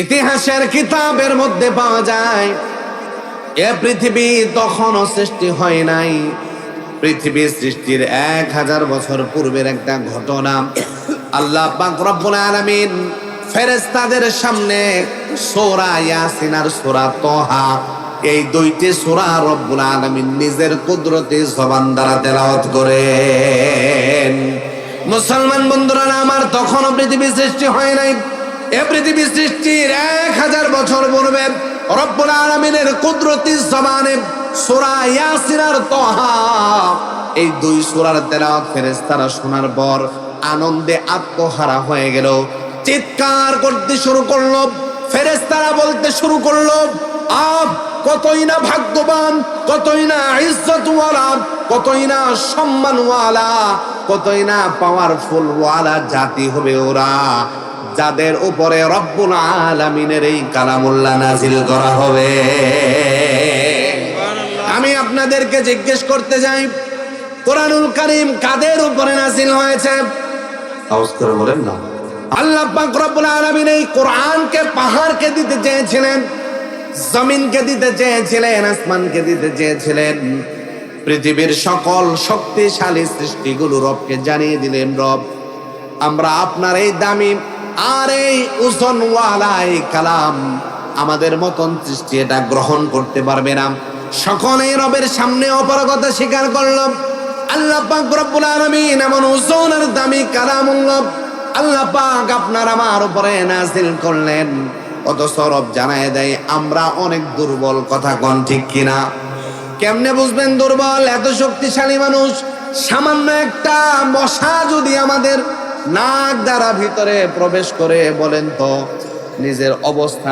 ইতিহাসের কিতাবের মধ্যে পাওয়া যায় এ পৃথিবী তখনও সৃষ্টি হয় নাই। পৃথিবী সৃষ্টির 1000 বছর পূর্বের একটা ঘটনা। আল্লাহ পাক রব্বুল আলামিন ফেরেশতাদের সামনে সূরা ইয়াসিন আর সূরা তাহা, এই দুইটি সূরা রব্বুল আলামিন নিজের কুদরতি জবান দ্বারা তেলাওয়াত করেন। মুসলমান বন্ধুরা আমার, তখনও পৃথিবী সৃষ্টি হয় নাই। এ পৃথিবী সৃষ্টির 1000 বছর পূর্বে রব্বুল আলামিনের কুদরতি জবানে সূরা ইয়াসিন আর তাহা, এই দুই সূরার তেলাওয়াত ফেরেশতারা শোনার পর আনন্দে আত্মহারা হয়ে গেল, চিৎকার করতে শুরু করলো। ফেরেশতারা বলতে শুরু করলো, কতই না ভাগ্যবান, কতই না ইজ্জতওয়ালা, কতই না সম্মানওয়ালা, কতই না পাওয়ারফুল ওয়ালা জাতি হবে ওরা, যাদের উপরে রব্বুল আলামিনের এই কালামুল্লাহ নাজিল করা হবে। আমি আপনাদেরকে জিজ্ঞেস করতে যাই, কোরআনুল কারীম কাদের উপরে নাজিল হয়েছে? আওয়াজ করে বলেন না। আল্লাহ পাক রব্বুল আলামিন এই কোরআনকে পাহাড়কে দিতে চেয়েছিলেন, জমিনকে দিতে চেয়েছিলেন, আসমানকে দিতে চেয়েছিলেন, পৃথিবীর সকল শক্তিশালী সৃষ্টিগুলো রবকে জানিয়ে দিলেন, রব আমরা আপনার এই দামি আর এই ওজনওয়ালা এই কালাম আমাদের মতন সৃষ্টি এটা গ্রহণ করতে পারবে না। সকলেই রবের সামনে অপারগতা স্বীকার করল। আল্লাহ পাক রব্বুল আলামিন এমন ওজনের দামি কালামুল্লাহ আল্লাহ পাক আপনার আমার উপরে নাযিল করলেন, অথচ রব জানায় দেয় আমরা অনেক দুর্বল। কথা কোন ঠিক কিনা? কেমনে বুঝবেন দুর্বল? এত শক্তিশালী মানুষ, সামান্য একটা মশা যদি আমাদের নাক দ্বারা ভিতরে প্রবেশ করে, বলেন তো নিজের অবস্থা